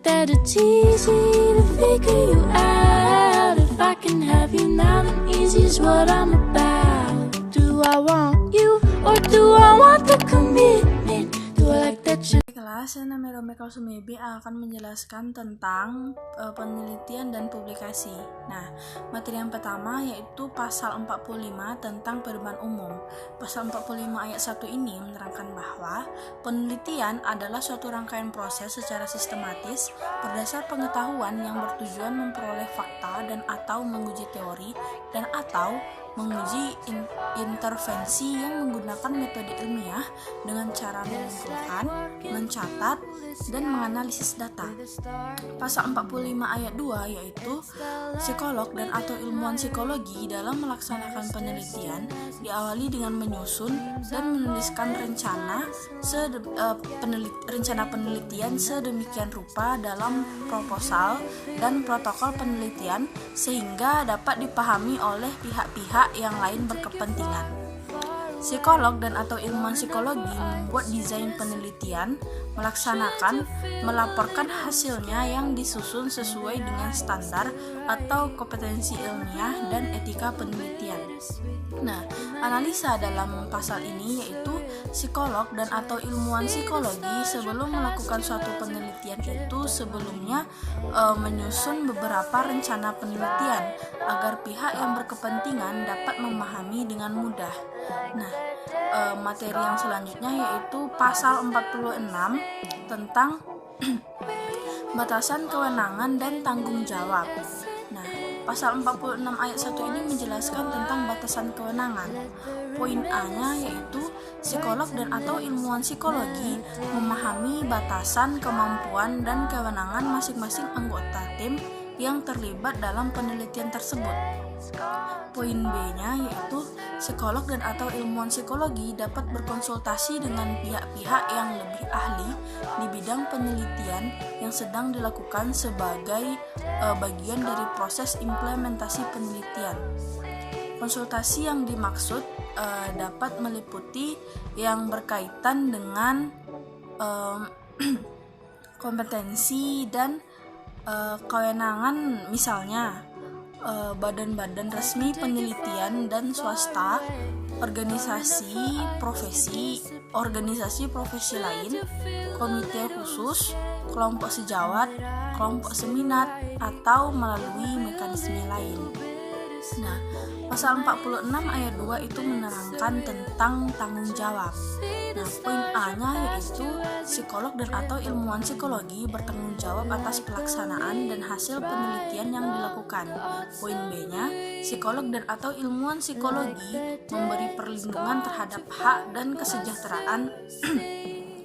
that it's easy to figure you out. If I can have you now, then easy's what I'm about. Do I want you or do I want the commitment? Do I like that you Kelas Nameromeko Sumebi akan menjelaskan tentang penelitian dan publikasi. Nah, materi yang pertama yaitu pasal 45 tentang pedoman umum. Pasal 45 ayat 1 ini menerangkan bahwa penelitian adalah suatu rangkaian proses secara sistematis berdasar pengetahuan yang bertujuan memperoleh fakta dan atau menguji teori dan atau menguji intervensi yang menggunakan metode ilmiah dengan cara mengumpulkan, mencatat, dan menganalisis data. Pasal 45 ayat 2 yaitu psikolog dan atau ilmuwan psikologi dalam melaksanakan penelitian diawali dengan menyusun dan menuliskan rencana penelitian sedemikian rupa dalam proposal dan protokol penelitian sehingga dapat dipahami oleh pihak-pihak yang lain berkepentingan. Psikolog dan atau ilmuwan psikologi membuat desain penelitian, melaporkan hasilnya yang disusun sesuai dengan standar atau kompetensi ilmiah dan etika penelitian. Nah, analisa dalam pasal ini yaitu psikolog dan atau ilmuwan psikologi sebelum melakukan suatu penelitian itu sebelumnya menyusun beberapa rencana penelitian agar pihak yang berkepentingan dapat memahami dengan mudah. Nah, materi yang selanjutnya yaitu pasal 46 tentang batasan kewenangan dan tanggung jawab. Nah, pasal 46 ayat 1 ini menjelaskan tentang batasan kewenangan. Poin A-nya yaitu psikolog dan atau ilmuwan psikologi memahami batasan, kemampuan, dan kewenangan masing-masing anggota tim yang terlibat dalam penelitian tersebut. Poin B-nya yaitu psikolog dan atau ilmuwan psikologi dapat berkonsultasi dengan pihak-pihak yang lebih ahli di bidang penelitian yang sedang dilakukan sebagai bagian dari proses implementasi penelitian. Konsultasi yang dimaksud dapat meliputi yang berkaitan dengan kompetensi dan kewenangan, misalnya badan-badan resmi penelitian dan swasta, organisasi profesi lain, komite khusus, kelompok sejawat, kelompok seminat, atau melalui mekanisme lain. Nah, pasal 46 ayat 2 itu menerangkan tentang tanggung jawab. Nah, poin A-nya yaitu psikolog dan atau ilmuwan psikologi bertanggung jawab atas pelaksanaan dan hasil penelitian yang dilakukan. Poin B-nya, psikolog dan atau ilmuwan psikologi memberi perlindungan terhadap hak dan kesejahteraan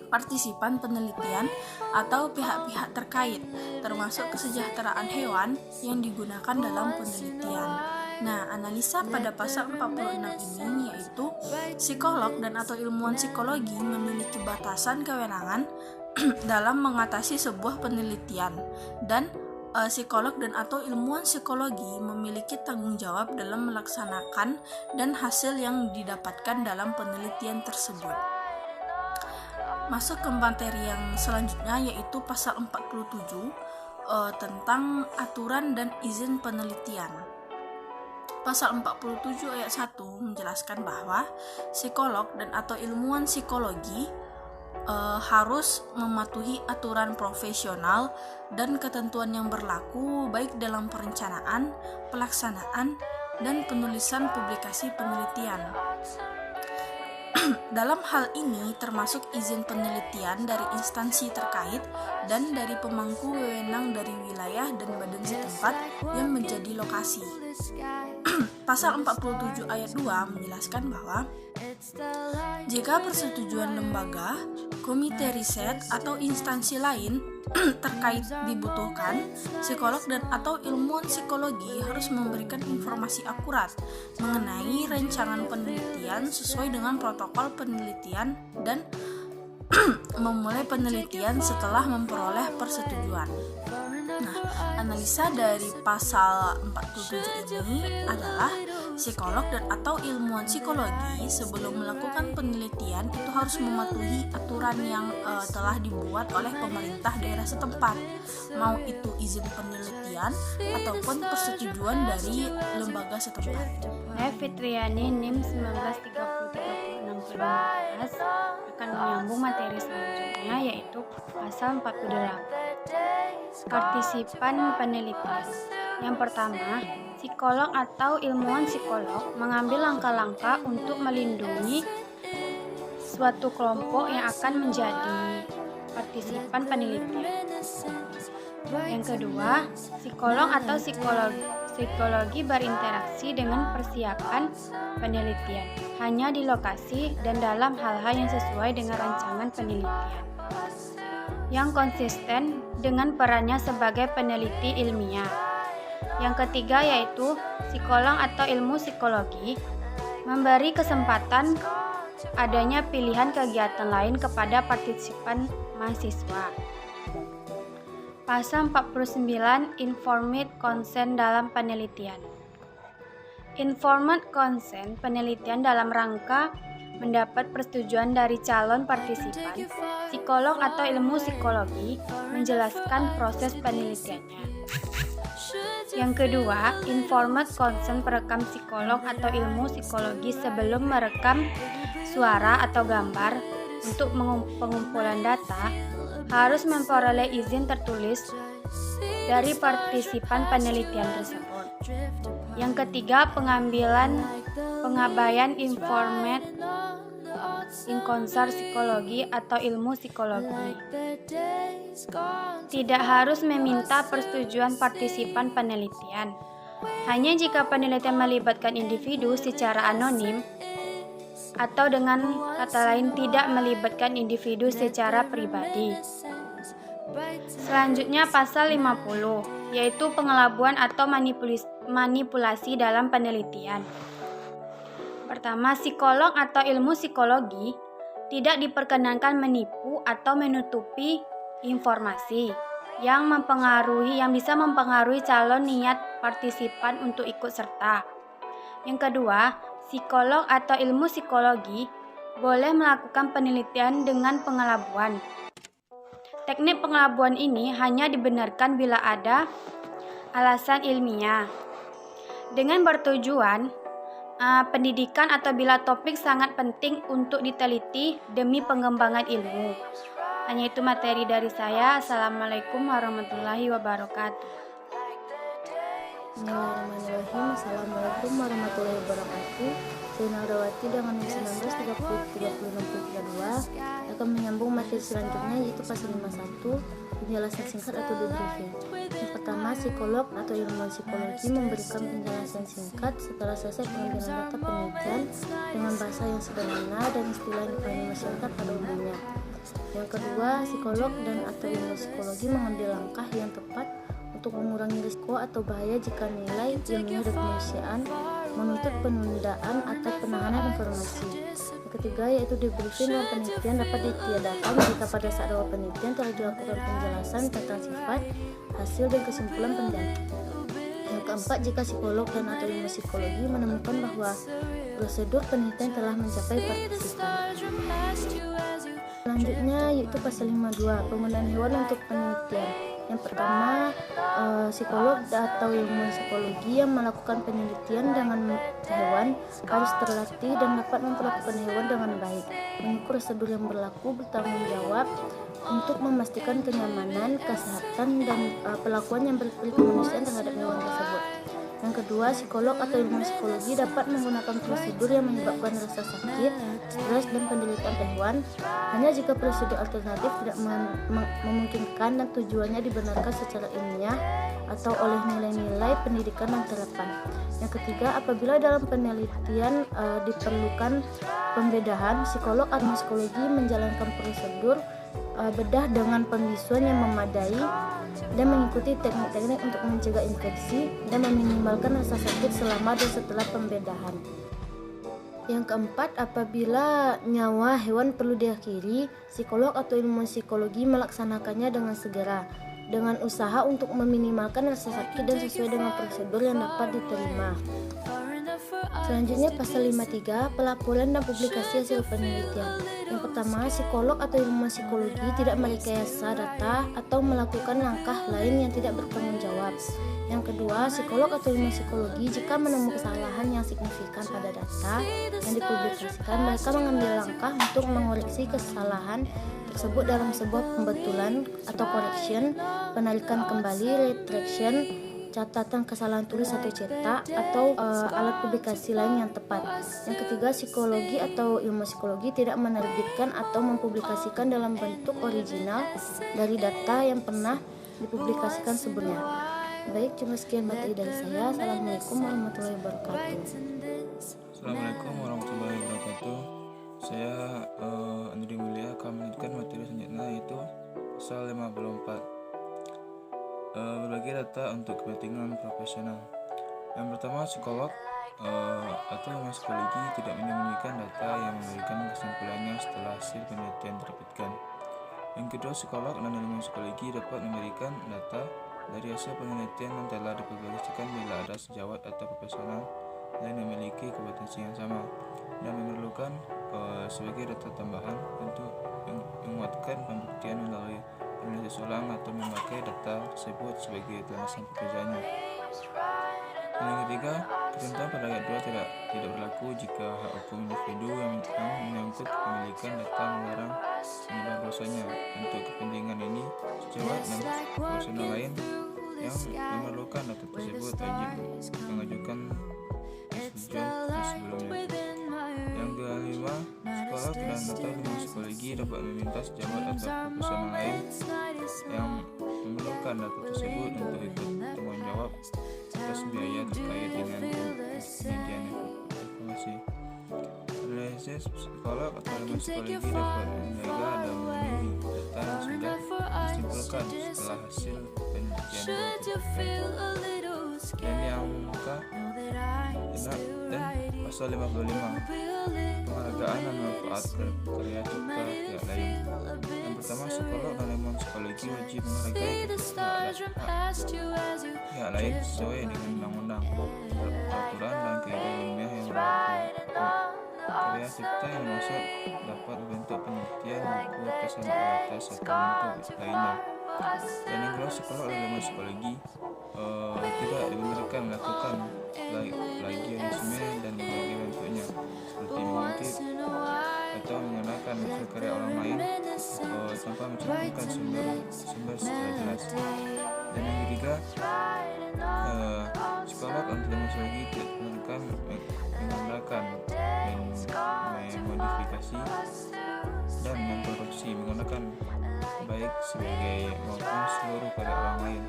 partisipan penelitian atau pihak-pihak terkait, termasuk kesejahteraan hewan yang digunakan dalam penelitian. Nah, analisa pada pasal 46 ini yaitu psikolog dan atau ilmuwan psikologi memiliki batasan kewenangan dalam mengatasi sebuah penelitian dan psikolog dan atau ilmuwan psikologi memiliki tanggung jawab dalam melaksanakan dan hasil yang didapatkan dalam penelitian tersebut. Masuk ke materi yang selanjutnya yaitu pasal 47 tentang aturan dan izin penelitian. Pasal 47 ayat 1 menjelaskan bahwa psikolog dan atau ilmuwan psikologi harus mematuhi aturan profesional dan ketentuan yang berlaku baik dalam perencanaan, pelaksanaan, dan penulisan publikasi penelitian. Dalam hal ini termasuk izin penelitian dari instansi terkait dan dari pemangku wewenang dari wilayah dan badan setempat yang menjadi lokasi. Pasal 47 ayat 2 menjelaskan bahwa jika persetujuan lembaga, komite riset atau instansi lain terkait dibutuhkan, psikolog dan atau ilmuwan psikologi harus memberikan informasi akurat mengenai rancangan penelitian sesuai dengan protokol penelitian dan memulai penelitian setelah memperoleh persetujuan. Nah, analisa dari pasal 47 ini adalah Psikolog dan atau ilmuwan psikologi sebelum melakukan penelitian itu harus mematuhi aturan yang telah dibuat oleh pemerintah daerah setempat, mau itu izin penelitian ataupun persetujuan dari lembaga setempat. Saya Fitriani NIM 1930-36 akan menyambung materi selanjutnya, yaitu pasal 48. Partisipan penelitian. Yang pertama, psikolog atau ilmuwan psikolog mengambil langkah-langkah untuk melindungi suatu kelompok yang akan menjadi partisipan penelitian. Yang kedua, psikolog atau psikologi berinteraksi dengan persiapan penelitian hanya di lokasi dan dalam hal-hal yang sesuai dengan rancangan penelitian yang konsisten dengan perannya sebagai peneliti ilmiah. Yang ketiga yaitu psikolog atau ilmu psikologi memberi kesempatan adanya pilihan kegiatan lain kepada partisipan mahasiswa. Pasal 49 Informed Consent dalam penelitian. Informed consent penelitian dalam rangka mendapat persetujuan dari calon partisipan. Psikolog atau ilmu psikologi menjelaskan proses penelitiannya. Yang kedua, informed consent perekam psikolog atau ilmu psikologi sebelum merekam suara atau gambar untuk pengumpulan data harus memperoleh izin tertulis dari partisipan penelitian tersebut. Yang ketiga, pengabayan informed consent psikologi atau ilmu psikologi tidak harus meminta persetujuan partisipan penelitian. Hanya jika penelitian melibatkan individu secara anonim atau dengan kata lain tidak melibatkan individu secara pribadi. Selanjutnya pasal 50, yaitu pengelabuan atau manipulasi dalam penelitian. Pertama, psikolog atau ilmu psikologi tidak diperkenankan menipu atau menutupi informasi yang bisa mempengaruhi calon niat partisipan untuk ikut serta. Yang kedua, psikolog atau ilmu psikologi boleh melakukan penelitian dengan pengelabuan. Teknik pengelabuan ini hanya dibenarkan bila ada alasan ilmiah dengan bertujuan pendidikan atau bila topik sangat penting untuk diteliti demi pengembangan ilmu. Hanya itu materi dari saya. Assalamualaikum warahmatullahi wabarakatuh. Bismillahirrahmanirrahim. Assalamualaikum warahmatullahi wabarakatuh. Saya Naldawati dengan 1930-30-62 akan menyambung materi selanjutnya, yaitu pasal 51, penjelasan singkat atau debriefing. Yang pertama, psikolog atau ilmuwan psikologi memberikan penjelasan singkat setelah selesai pengambilan data penelitian dengan bahasa yang sederhana dan istilah yang dipahami masyarakat pada umumnya. Yang kedua, psikolog dan atau ilmu psikologi mengambil langkah yang tepat untuk mengurangi risiko atau bahaya jika nilai ilmiah dan kemanusiaan menuntut penundaan atau penahanan informasi. Yang ketiga yaitu debriefing dalam penelitian dapat ditiadakan jika pada saat awal penelitian telah dilakukan penjelasan tentang sifat, hasil dan kesimpulan penelitian. Yang keempat, jika psikolog dan atau ilmu psikologi menemukan bahwa prosedur penelitian telah mencapai partisipan. Selanjutnya yaitu pasal 52, penggunaan hewan untuk penelitian. Yang pertama, psikolog atau ilmu psikologi yang melakukan penelitian dengan hewan harus terlatih dan dapat memperlakukan hewan dengan baik, mengikuti prosedur yang berlaku, bertanggung jawab untuk memastikan kenyamanan, kesehatan, dan perlakuan yang berperi kemanusiaan terhadap hewan tersebut. Yang kedua, psikolog atau ilmu psikologi dapat menggunakan prosedur yang menyebabkan rasa sakit, stres, dan penderitaan hewan hanya jika prosedur alternatif tidak memungkinkan dan tujuannya dibenarkan secara ilmiah atau oleh nilai-nilai pendidikan yang terdepan. Yang ketiga, apabila dalam penelitian diperlukan pembedahan, psikolog atau psikologi menjalankan prosedur bedah dengan pembisuan yang memadai dan mengikuti teknik-teknik untuk mencegah infeksi dan meminimalkan rasa sakit selama dan setelah pembedahan. Yang keempat, apabila nyawa hewan perlu diakhiri, psikolog atau ilmu psikologi melaksanakannya dengan segera, dengan usaha untuk meminimalkan rasa sakit dan sesuai dengan prosedur yang dapat diterima. Selanjutnya pasal 53, pelaporan dan publikasi hasil penelitian. Yang pertama, psikolog atau ilmuwan psikologi tidak merekayasa data atau melakukan langkah lain yang tidak bertanggung jawab. Yang kedua, psikolog atau ilmuwan psikologi jika menemukan kesalahan yang signifikan pada data yang dipublikasikan, mereka mengambil langkah untuk mengoreksi kesalahan tersebut dalam sebuah pembetulan atau correction, penarikan kembali, retraction, catatan kesalahan tulis atau cetak, atau alat publikasi lain yang tepat. Yang ketiga, psikologi atau ilmu psikologi tidak menerbitkan atau mempublikasikan dalam bentuk original dari data yang pernah dipublikasikan sebelumnya. Baik, cuma sekian materi dari saya. Assalamualaikum warahmatullahi wabarakatuh. Assalamualaikum warahmatullahi wabarakatuh. Saya Andri Mulia akan melanjutkan materi selanjutnya, yaitu pasal 54. Berbagi data untuk kepentingan profesional. Yang pertama, psikolog atau ilmu psikologi tidak menyembunyikan data yang memberikan kesimpulannya setelah hasil penelitian terbitkan. Yang kedua, psikolog dan ilmu psikologi dapat memberikan data dari hasil penelitian yang telah dipublikasikan bila ada sejawat atau profesional lain yang memiliki kompetensi yang sama dan memerlukan sebagai data tambahan untuk menguatkan pembuktian melalui analisis ulang atau memakai data tersebut sebagai landasan pekerjaannya. Dan yang ketiga, ketentuan pada ayat 2 tidak berlaku jika hak hukum individu yang menyangkut kepemilikan data melarang penyebar dosanya. Untuk kepentingan ini, sejawat dan profesional lain yang memerlukan data tersebut wajib mengajukan persetujuan sebelumnya. Yang kelima, psikolog dan atau ilmu psikologi dapat meminta sejawat atau profesional lain yang memerlukan data tersebut untuk ikut tanggung jawab atas biaya terkait dengan penelitian evaluasi. Analisis psikolog atau ilmu psikologi dapat menjaga dan memenuhi data yang sudah disimpulkan setelah hasil penelitian dipublikasikan. Dan yang dan pasal 55, penghargaan dan manfaat karya cipta pihak lain. Yang pertama, psikolog dan ilmuwan psikologi wajib menghargai pihak lain sesuai dengan undang-undang, peraturan dan kaidah ilmiah yang berlaku. Karya cipta yang dimaksud dapat bentuk penelitian, buku, tesan atas atau bentuk lainnya. Dan yang kedua, psikolog dan ilmuwan psikologi tidak dibenarkan melakukan plagiarisme dan berbagai bentuknya, seperti mengutip atau menggunakan hasil karya orang lain tanpa mencantumkan sumber secara jelas. Dan yang ketiga, psikolog dan ilmu psikologi tidak dibenarkan menggunakan, memodifikasi dan memproduksi menggunakan baik sebagai maupun seluruh karya orang lain.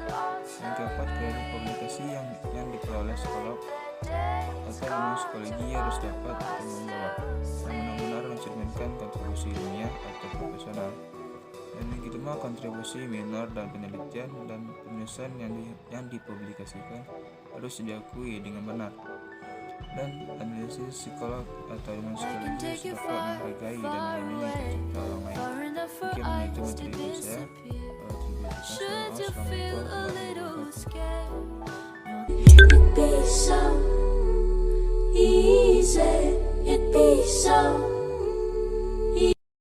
Yang keempat, kredit publikasi yang diperoleh psikolog atau ilmu psikologi harus dapat bertanggung jawab dan benar-benar mencerminkan kontribusi ilmiah atau profesional. Dan yang kelima, kontribusi minor dan penelitian dan penulisan yang dipublikasikan harus diakui dengan benar. Dan analisis psikolog atau ilmu psikologi harus dapat menghargai dan melindungi cipta orang lain. Mungkin itu materi dari saya. Assalamualaikum warahmatullahi wabarakatuh.